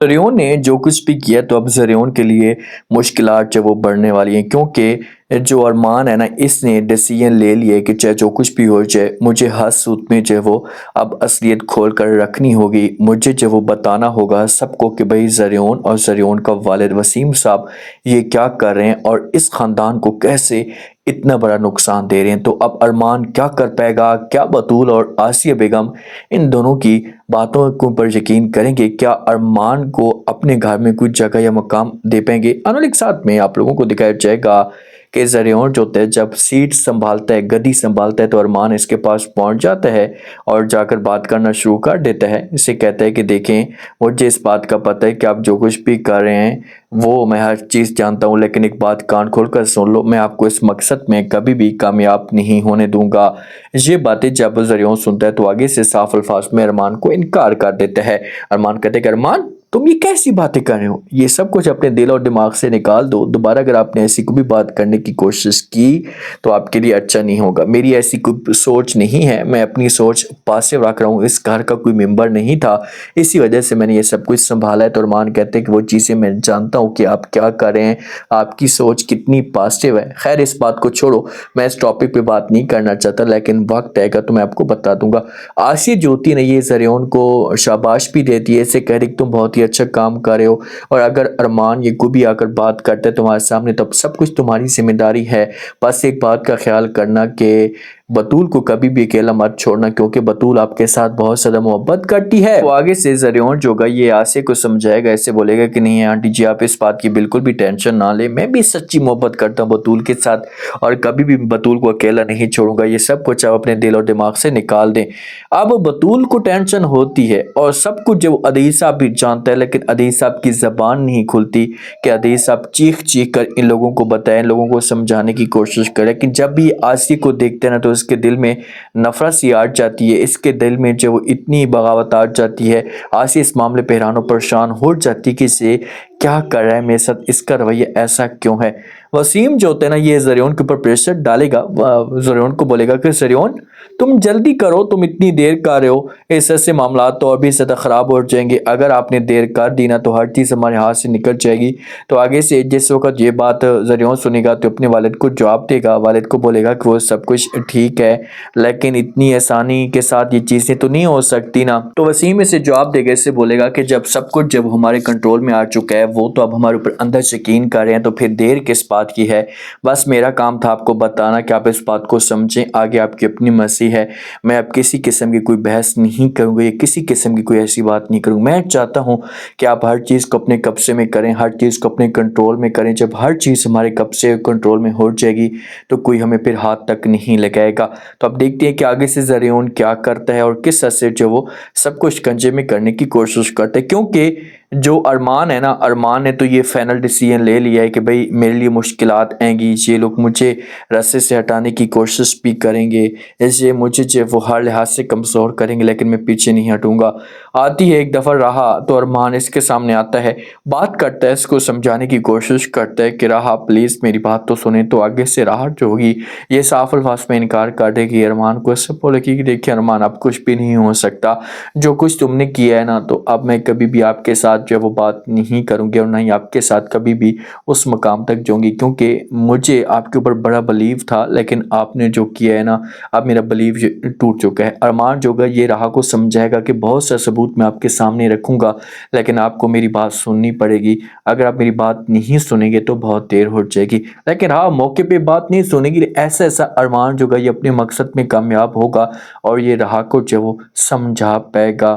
زریون نے جو کچھ بھی کیا تو اب زریون کے لیے مشکلات جو وہ بڑھنے والی ہیں، کیونکہ جو ارمان ہے نا، اس نے ڈیسیژن لے لیے کہ چاہے جو کچھ بھی ہو جائے مجھے ہر صورت میں جو وہ اب اصلیت کھول کر رکھنی ہوگی، مجھے جو وہ بتانا ہوگا سب کو کہ بھئی زریون اور زریون کا والد وسیم صاحب یہ کیا کر رہے ہیں اور اس خاندان کو کیسے اتنا بڑا نقصان دے رہے ہیں۔ تو اب ارمان کیا کر پائے گا؟ کیا بطول اور آسیہ بیگم ان دونوں کی باتوں کے اوپر یقین کریں گے؟ کیا ارمان کو اپنے گھر میں کوئی جگہ یا مقام دے پائیں گے؟ آنے والے ساتھ میں آپ لوگوں کو دکھایا جائے گا کہ زریون جو ہوتا ہے جب سیٹ سنبھالتا ہے، گدی سنبھالتا ہے، تو ارمان اس کے پاس پہنچ جاتا ہے اور جا کر بات کرنا شروع کر دیتا ہے۔ اسے کہتا ہے کہ دیکھیں، مجھے اس بات کا پتہ ہے کہ آپ جو کچھ بھی کر رہے ہیں وہ میں ہر چیز جانتا ہوں، لیکن ایک بات کان کھول کر سن لو، میں آپ کو اس مقصد میں کبھی بھی کامیاب نہیں ہونے دوں گا۔ یہ باتیں جب زریون سنتا ہے تو آگے سے صاف الفاظ میں ارمان کو انکار کر دیتا ہے۔ ارمان کہتے ہیں کہ ارمان، تم یہ کیسی باتیں کر رہے ہو؟ یہ سب کچھ اپنے دل اور دماغ سے نکال دو۔ دوبارہ اگر آپ نے ایسی کوئی بھی بات کرنے کی کوشش کی تو آپ کے لیے اچھا نہیں ہوگا۔ میری ایسی کوئی سوچ نہیں ہے، میں اپنی سوچ پاسے رکھ رہا ہوں، اس گھر کا کوئی ممبر نہیں تھا، اسی وجہ سے میں نے یہ سب کچھ سنبھالا ہے۔ تو ارمان کہتے ہیں کہ وہ چیزیں میں جانتا ہوں کہ آپ کیا کر رہے ہیں، آپ کی سوچ کتنی پازیٹیو ہے۔ خیر اس بات کو چھوڑو، میں اس ٹاپک پہ بات نہیں کرنا چاہتا، لیکن وقت آئے گا تو میں آپ کو بتا دوں گا۔ آسیہ جوتی نے یہ زریون کو شاباش بھی دیتی ہے، اسے کہہ رہی کہ تم بہت ہی اچھا کام کر رہے ہو، اور اگر ارمان یہ کوئی بھی آ کر بات کرتا ہے تمہارے سامنے تو سب کچھ تمہاری ذمہ داری ہے۔ بس ایک بات کا خیال کرنا کہ بطول کو کبھی بھی اکیلا مت چھوڑنا، کیونکہ بطول آپ کے ساتھ بہت زیادہ محبت کرتی ہے۔ تو آگے سے زریون جو گا یہ آسیہ کو سمجھائے گا، اسے بولے گا کہ نہیں آنٹی جی، آپ اس بات کی بالکل بھی ٹینشن نہ لیں، میں بھی سچی محبت کرتا ہوں بطول کے ساتھ اور کبھی بھی بطول کو اکیلا نہیں چھوڑوں گا۔ یہ سب کچھ آپ اپنے دل اور دماغ سے نکال دیں۔ اب بطول کو ٹینشن ہوتی ہے اور سب کچھ جو عدیل صاحب بھی جانتا ہے، لیکن عدیل صاحب کی زبان نہیں کھلتی کہ عدیل صاحب چیخ چیخ کر ان لوگوں کو بتائیں، ان لوگوں کو سمجھانے کی کوشش کرے، کہ جب بھی آسیہ کو دیکھتے ہیں نا تو اس کے دل میں نفرت سی آ جاتی ہے، اس کے دل میں جو اتنی بغاوت آ جاتی ہے۔ آسیہ اس معاملے پہ حیران و پریشان ہو جاتی کہ اسے کیا کر رہا ہے میرے ساتھ، اس کا رویہ ایسا کیوں ہے۔ وسیم جو ہوتا ہے نا یہ زریون کے اوپر پریشر ڈالے گا، زریون کو بولے گا کہ زریون تم جلدی کرو، تم اتنی دیر کر رہے ہو، اس سے معاملات تو اور بھی زیادہ خراب ہو جائیں گے، اگر آپ نے دیر کر دی نا تو ہر چیز ہمارے ہاتھ سے نکل جائے گی۔ تو آگے سے جس وقت یہ بات زریون سنے گا تو اپنے والد کو جواب دے گا، والد کو بولے گا کہ وہ سب کچھ ٹھیک ہے لیکن اتنی آسانی کے ساتھ یہ چیزیں تو نہیں ہو سکتی نا۔ تو وسیم اسے جواب دے گا، اسے بولے گا کہ جب سب کچھ جب ہمارے کنٹرول میں آ چکا ہے، وہ تو اب ہمارے اوپر اندر یقین کر رہے ہیں، تو پھر دیر کس بات کی ہے؟ بس میرا کام تھا آپ کو بتانا کہ آپ اس بات کو سمجھیں، آگے آپ کی اپنی مرضی ہے، میں اب کسی قسم کی کوئی بحث نہیں کروں گا، یا کسی قسم کی کوئی ایسی بات نہیں کروں گا۔ میں چاہتا ہوں کہ آپ ہر چیز کو اپنے قبضے میں کریں، ہر چیز کو اپنے کنٹرول میں کریں۔ جب ہر چیز ہمارے قبضے کنٹرول میں ہو جائے گی تو کوئی ہمیں پھر ہاتھ تک نہیں لگائے گا۔ تو اب دیکھتے ہیں کہ آگے سے زریون کیا کرتا ہے اور کس حد سے جو وہ سب کچھ کنجے میں کرنے کی کوشش کرتا ہے، کیونکہ جو ارمان ہے نا، ارمان نے تو یہ فائنل ڈیسیژن لے لیا ہے کہ بھئی میرے لیے مشکلات آئیں گی، یہ لوگ مجھے رستے سے ہٹانے کی کوشش بھی کریں گے، اسے مجھے جو وہ ہر لحاظ سے کمزور کریں گے، لیکن میں پیچھے نہیں ہٹوں گا۔ آتی ہے ایک دفعہ راہا، تو ارمان اس کے سامنے آتا ہے، بات کرتا ہے، اس کو سمجھانے کی کوشش کرتا ہے کہ راہا پلیز میری بات تو سنیں۔ تو آگے سے راہا جو ہوگی یہ صاف الفاظ میں انکار کر دے گی ارمان کو، اس سے بولے کہ دیکھیں ارمان اب کچھ بھی نہیں ہو سکتا، جو کچھ تم نے کیا ہے نا تو اب میں کبھی بھی آپ کے ساتھ جو وہ بات نہیں کروں گی، اور نہ ہی آپ کے ساتھ کبھی بھی اس مقام تک جاؤں گی، کیونکہ مجھے آپ کے اوپر بڑا بلیو تھا، لیکن آپ نے جو کیا ہے نا اب میرا بلیو ٹوٹ چکا ہے۔ ارمان جو گا یہ راہا کو سمجھائے گا کہ بہت سا ثبوت میں آپ کے سامنے رکھوں گا، لیکن آپ کو میری بات سننی پڑے گی، اگر آپ میری بات نہیں سنیں گے تو بہت دیر ہو جائے گی۔ لیکن ہاں موقع پہ بات نہیں سنیں گی، ایسا ارمان جو گا یہ اپنے مقصد میں کامیاب ہوگا اور یہ راہا کو جو وہ سمجھا پائے گا۔